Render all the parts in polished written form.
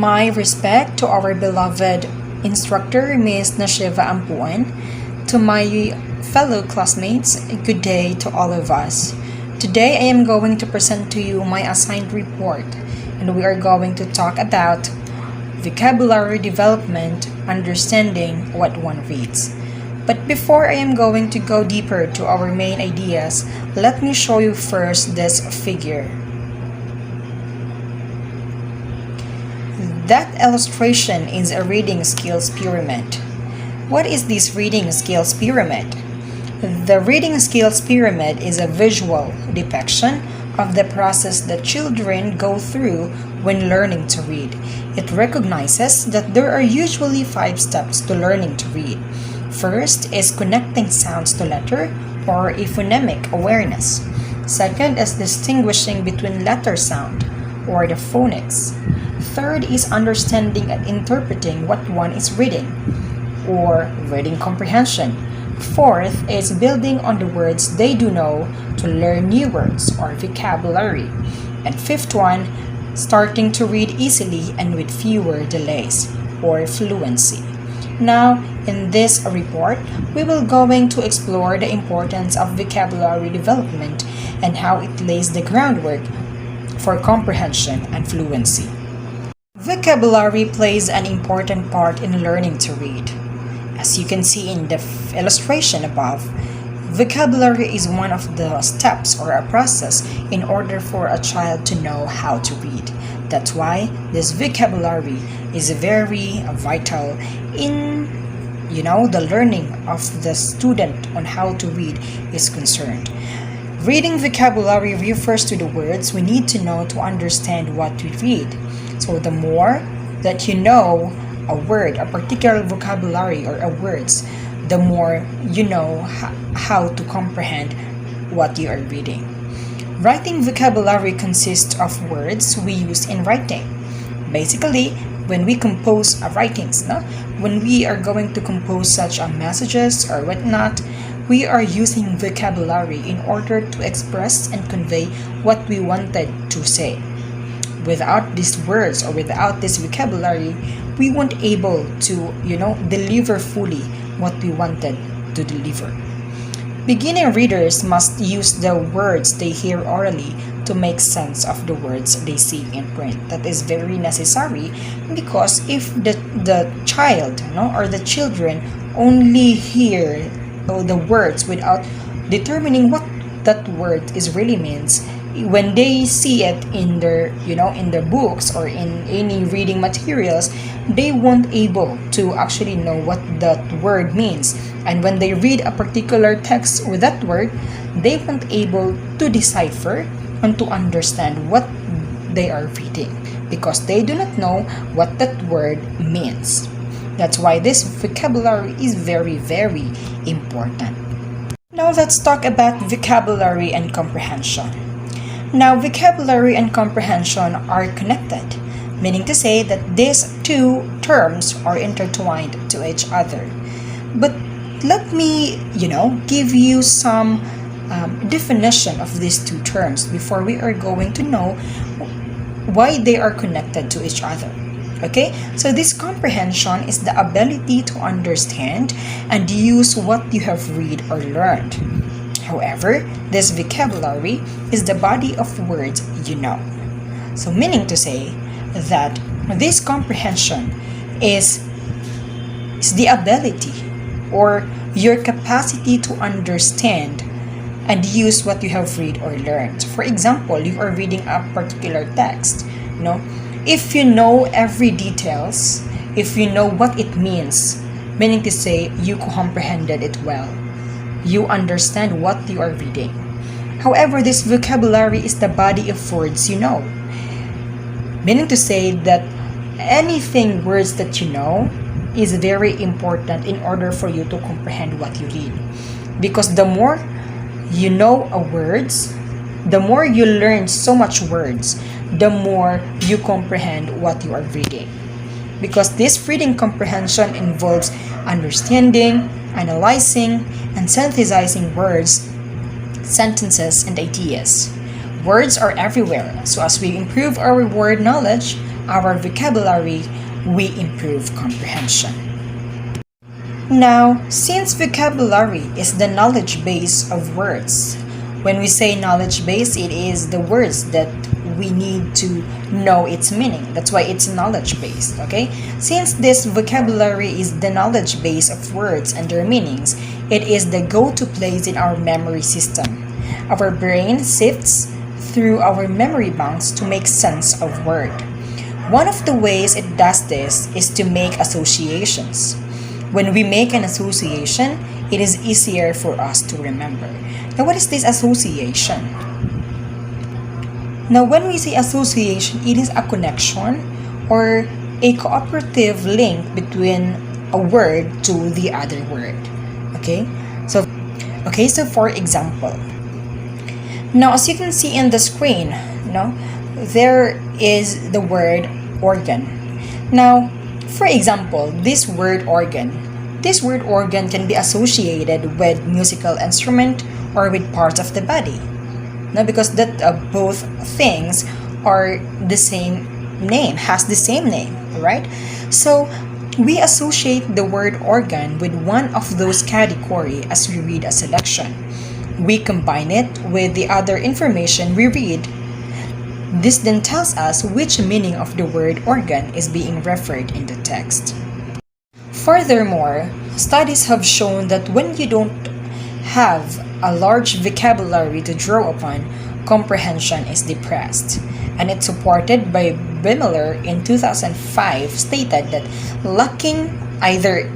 My respect to our beloved instructor, Ms. Nashiva Ampuan. To my fellow classmates, good day to all of us. Today I am going to present to you my assigned report, and we are going to talk about vocabulary development, understanding what one reads. But before I am going to go deeper to our main ideas, let me show you first this figure. That illustration is a reading skills pyramid. What is this reading skills pyramid? The reading skills pyramid is a visual depiction of the process that children go through when learning to read. It recognizes that there are usually 5 steps to learning to read. First is connecting sounds to letter or a phonemic awareness. Second is distinguishing between letter sound or the phonics. Third is understanding and interpreting what one is reading or reading comprehension. Fourth is building on the words they do know to learn new words or vocabulary. And fifth one, starting to read easily and with fewer delays or fluency. Now, in this report, we will going to explore the importance of vocabulary development and how it lays the groundwork for comprehension and fluency. Vocabulary plays an important part in learning to read. As you can see in the illustration above, vocabulary is one of the steps or a process in order for a child to know how to read. That's why this vocabulary is very vital in the learning of the student on how to read is concerned. Reading vocabulary refers to the words we need to know to understand what we read. So the more that you know a word, a particular vocabulary or a words, the more you know how to comprehend what you are reading. Writing vocabulary consists of words we use in writing. Basically, when we compose writings, when we are going to compose such messages or whatnot, we are using vocabulary in order to express and convey what we wanted to say. Without these words or without this vocabulary, we won't able to, deliver fully what we wanted to deliver. Beginning readers must use the words they hear orally to make sense of the words they see in print. That is very necessary because if the child or the children only hear the words without determining what that word is really means, when they see it in their in their books or in any reading materials, they won't able to actually know what that word means. And when they read a particular text with that word, they won't able to decipher and to understand what they are reading because they do not know what that word means. That's why this vocabulary is very, very important. Now let's talk about vocabulary and comprehension. Now, vocabulary and comprehension are connected, meaning to say that these two terms are intertwined to each other. But let me, give you some definition of these two terms before we are going to know why they are connected to each other. Okay, so this comprehension is the ability to understand and use what you have read or learned. However, this vocabulary is the body of words you know. So meaning to say that this comprehension is the ability or your capacity to understand and use what you have read or learned. For example, you are reading a particular text, if you know every details, if you know what it means, meaning to say you comprehended it well, you understand what you are reading. However, this vocabulary is the body of words you know, meaning to say that anything words that you know is very important in order for you to comprehend what you read. Because the more you know words, the more you learn so much words, the more you comprehend what you are reading. Because this reading comprehension involves understanding, analyzing, and synthesizing words, sentences, and ideas. Words are everywhere, so as we improve our word knowledge, our vocabulary, we improve comprehension. Now, since vocabulary is the knowledge base of words, when we say knowledge base, it is the words that we need to know its meaning. That's why it's knowledge based, okay? Since this vocabulary is the knowledge base of words and their meanings, it is the go-to place in our memory system. Our brain sifts through our memory banks to make sense of word. One of the ways it does this is to make associations. When we make an association, it is easier for us to remember. Now, what is this association? Now, when we say association, it is a connection or a cooperative link between a word to the other word. Okay? So for example, now as you can see in the screen, there is the word organ. Now, for example, this word organ can be associated with musical instrument or with parts of the body. Now, because that both things are the same name, has the same name, right? So we associate the word organ with one of those category as we read a selection. We combine it with the other information we read. This then tells us which meaning of the word organ is being referred in the text. Furthermore, studies have shown that when you don't have a large vocabulary to draw upon, comprehension is depressed. And it's supported by Bimler in 2005 stated that lacking either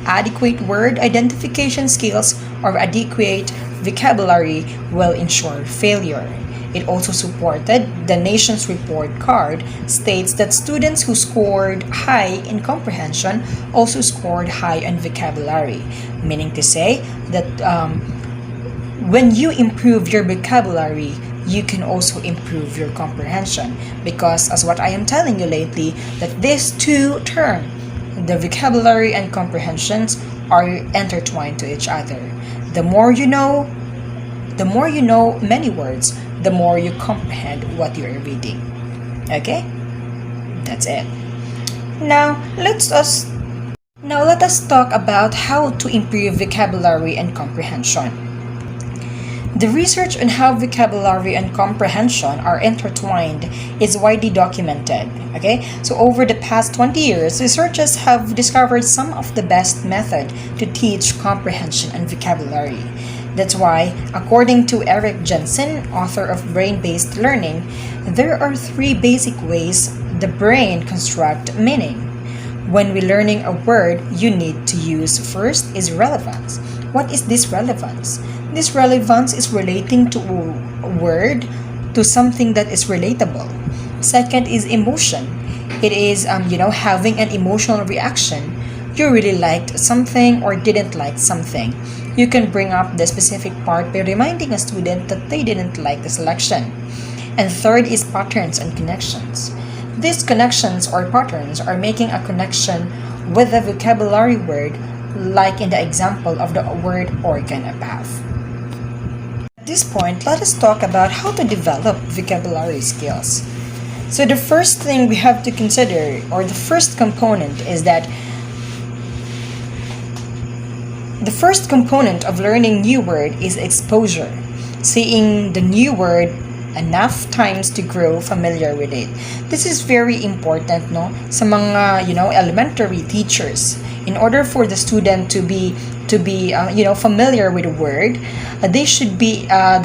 adequate word identification skills or adequate vocabulary will ensure failure. It also supported the nation's report card states that students who scored high in comprehension also scored high in vocabulary, meaning to say that when you improve your vocabulary, you can also improve your comprehension, because as what I am telling you lately, that these two terms, the vocabulary and comprehensions, are intertwined to each other. The more you know many words, the more you comprehend what you're reading. Okay? That's it. Now let us talk about how to improve vocabulary and comprehension. The research on how vocabulary and comprehension are intertwined is widely documented. Okay? So over the past 20 years, researchers have discovered some of the best methods to teach comprehension and vocabulary. That's why, according to Eric Jensen, author of Brain-Based Learning, there are 3 basic ways the brain constructs meaning. When we're learning a word, you need to use first is relevance. What is this relevance? This relevance is relating to a word to something that is relatable. Second is emotion. It is having an emotional reaction. You really liked something or didn't like something. You can bring up the specific part by reminding a student that they didn't like the selection. And third is patterns and connections. These connections or patterns are making a connection with the vocabulary word, like in the example of the word organ above. At this point, let us talk about how to develop vocabulary skills. So the first thing we have to consider, or the first component, is that the first component of learning new word is exposure. Seeing the new word enough times to grow familiar with it. This is very important, no, sa mga elementary teachers. In order for the student to be familiar with a word, the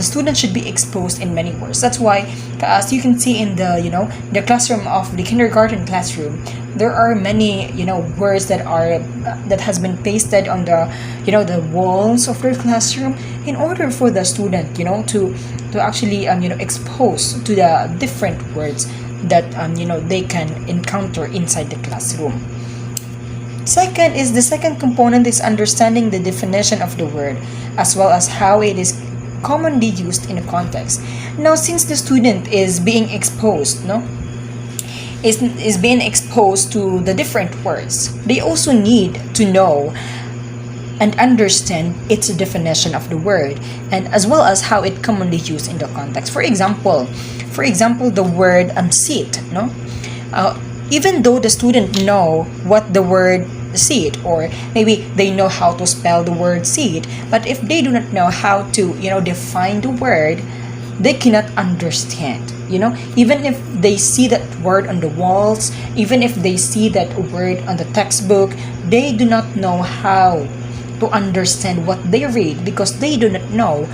student should be exposed in many words. That's why, as you can see in the classroom of the kindergarten classroom, there are many words that has been pasted on the walls of their classroom, in order for the student to actually expose to the different words that they can encounter inside the classroom. The second component is understanding the definition of the word, as well as how it is commonly used in a context. Now, since the student is being exposed, is being exposed to the different words, they also need to know and understand its definition of the word, and as well as how it commonly used in the context. For example, the word sit, Even though the student know what the word seed, or maybe they know how to spell the word seed, but if they do not know how to define the word, they cannot understand. Even if they see that word on the walls, even if they see that word on the textbook, they do not know how to understand what they read, because they do not know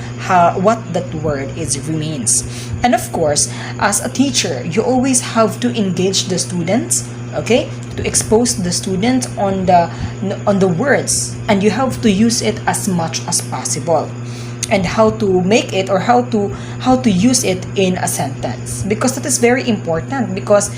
what that word means. And of course, as a teacher, you always have to engage the students, okay, to expose the students on the words, and you have to use it as much as possible, and how to make it, or how to use it in a sentence, because that is very important. Because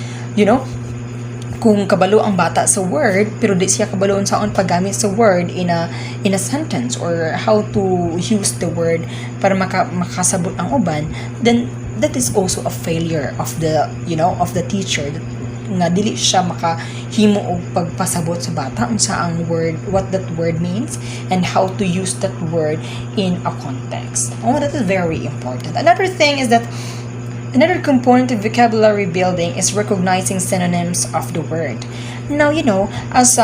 kung kabalo ang bata sa word pero di siya kabaloon saon paggamit sa word in a sentence, or how to use the word para makasabot ang uban, then that is also a failure of the teacher, nga dili siya makahimo og pagpasabot sa bata unsa ang word, what that word means, and how to use that word in a context. That is very important. Another thing is that another component of vocabulary building is recognizing synonyms of the word. Now, as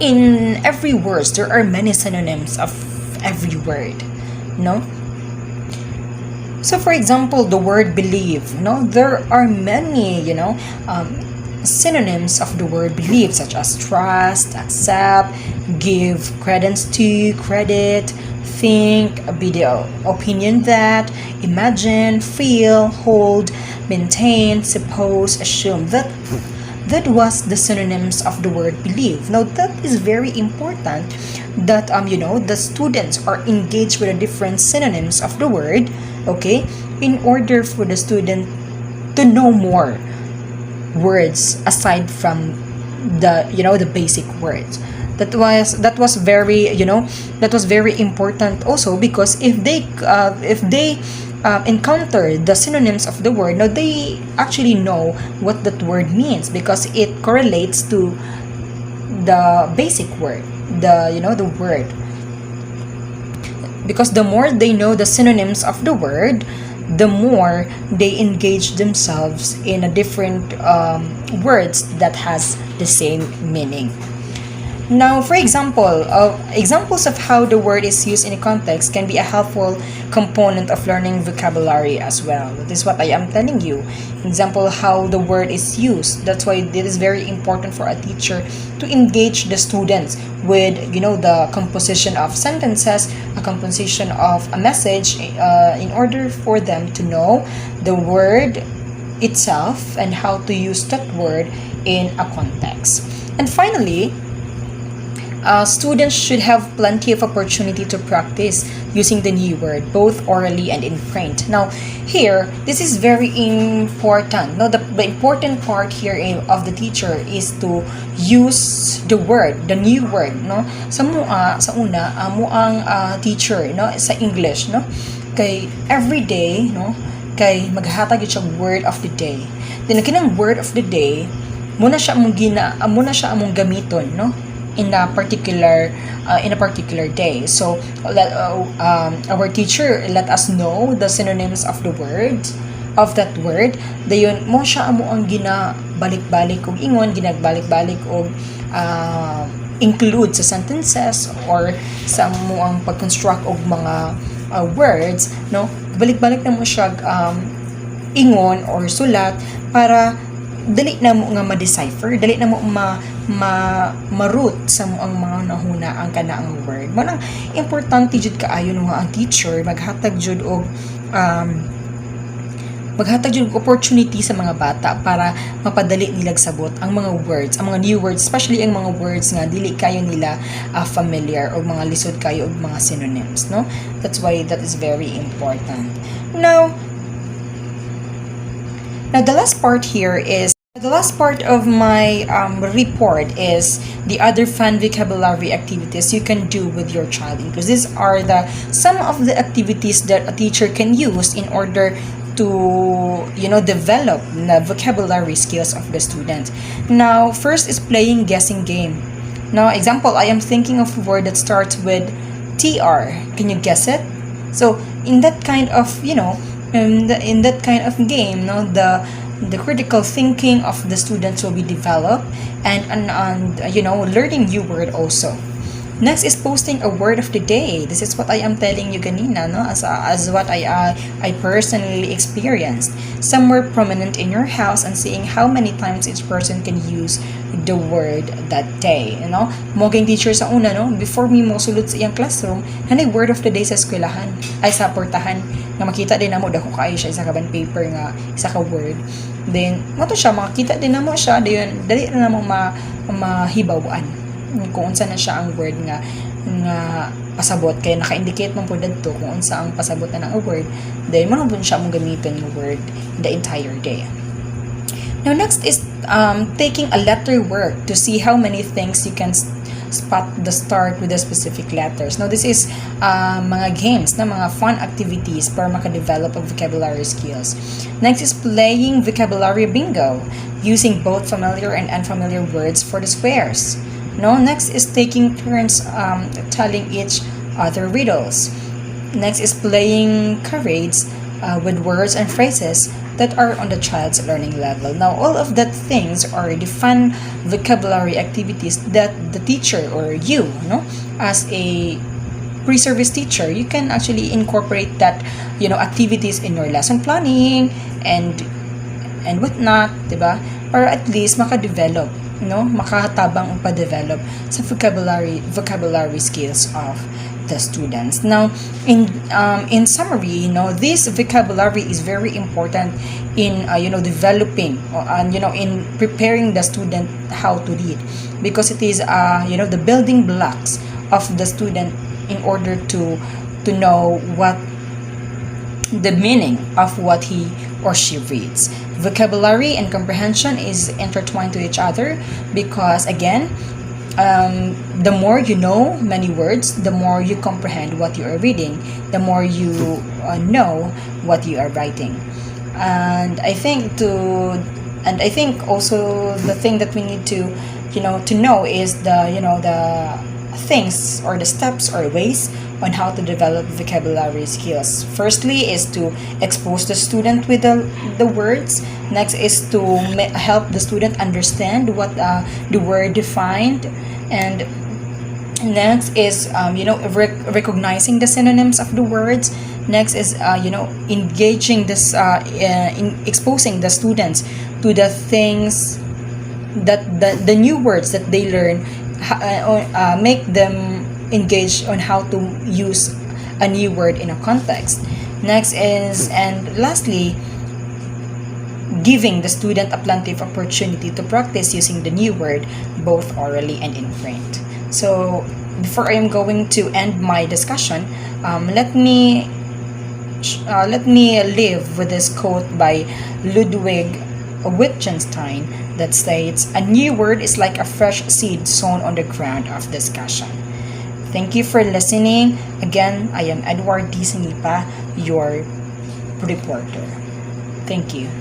in every word, there are many synonyms of every word, no? So, for example, the word believe, there are many, synonyms of the word believe, such as trust, accept, give credence to, credit, think, be the opinion that, imagine, feel, hold, maintain, suppose, assume. That was the synonyms of the word believe. Now, that is very important that the students are engaged with the different synonyms of the word, okay, in order for the student to know more words aside from the basic words. That was very important also, because if they encounter the synonyms of the word, now they actually know what that word means, because it correlates to the basic word, the word. Because the more they know the synonyms of the word, the more they engage themselves in a different words that has the same meaning. Now, for example, examples of how the word is used in a context can be a helpful component of learning vocabulary as well. That is what I am telling you. Example, how the word is used. That's why it is very important for a teacher to engage the students with, the composition of sentences, a composition of a message, in order for them to know the word itself and how to use that word in a context. And finally, students should have plenty of opportunity to practice using the new word, both orally and in print. Now, here, this is very important. Now, the important part here of the teacher is to use the word, the new word, no? Sa una, ang teacher, no, sa English, no? Kay every day, no? Kay maghatag siya word of the day. Then kinang word of the day, muna siya among gamiton, no? in a particular day. So our teacher let us know the synonyms of the word, of that word. Dayon mo siya amo ang ginabalik-balik og ingon, ginagbalik-balik og include sa sentences, or sa mo ang pag-construct og mga words, no? Balik-balik na mo siya ingon or sulat para dali na mo nga ma-decipher, dali na mo ma-root sa mo ang mga nahuna ang kanaang word. Manang importante jud kaayo nga ang teacher maghatag jud og opportunity sa mga bata para mapadali nilang sabot ang mga words, ang mga new words, especially ang mga words nga dili kayo nila familiar, o mga lisod kayo og mga synonyms, no? That's why that is very important. Now the last part here is the last part of my report is the other fun vocabulary activities you can do with your child, because these are some of the activities that a teacher can use in order to develop the vocabulary skills of the student. Now, first is playing guessing game. Now, example, I am thinking of a word that starts with TR. Can you guess it? So in that kind of in that kind of game, no, the critical thinking of the students will be developed, and learning new word also. Next is posting a word of the day. This is what I am telling you kanina, no? As what I personally experienced. Somewhere prominent in your house and seeing how many times each person can use the word that day, you know? Mo kay teacher sa una, no? Before me mo sulod sa iyang classroom, hanay word of the day sa eskwelahan, ay sa portahan, nga makita din namo dako kayo siya isa ka ban paper nga isa ka word. Then mo to siya makita din namo siya, dayon dali na namo mahibawaan kung unsa na siya ang word nga pasabot, kaya naka-indicate man po dito kung unsa ang pasabot na ng word, then mo siya mong gamitin ng word the entire day. Now next is taking a letter work to see how many things you can spot the start with the specific letters. Now this is mga games na mga fun activities para maka-develop of vocabulary skills. Next is playing vocabulary bingo using both familiar and unfamiliar words for the squares. No, next is taking turns telling each other riddles. Next is playing charades with words and phrases that are on the child's learning level. Now, all of that things are the fun vocabulary activities that the teacher or you, no, as a pre-service teacher, you can actually incorporate that, activities in your lesson planning and whatnot, diba? Para at least maka-develop, makahatabang pa-develop sa vocabulary skills of the students. Now, in summary, this vocabulary is very important in developing and in preparing the student how to read, because it is the building blocks of the student in order to know what the meaning of what he or she reads. Vocabulary and comprehension is intertwined to each other because, again, the more you know many words, the more you comprehend what you are reading, the more you know what you are writing. And I think also the thing that we need to know is the things or the steps or ways on how to develop vocabulary skills. Firstly is to expose the student with the words. Next is to help the student understand what the word defined, and next is recognizing the synonyms of the words. Next is engaging this in exposing the students to the things that the new words that they learn, make them engage on how to use a new word in a context. Next is, and lastly, giving the student a plenty of opportunity to practice using the new word both orally and in print. So before I am going to end my discussion, let me leave with this quote by Ludwig Wittgenstein that states, "A new word is like a fresh seed sown on the ground of discussion." Thank you for listening. Again, I am Edward D. Sinipa, your reporter. Thank you.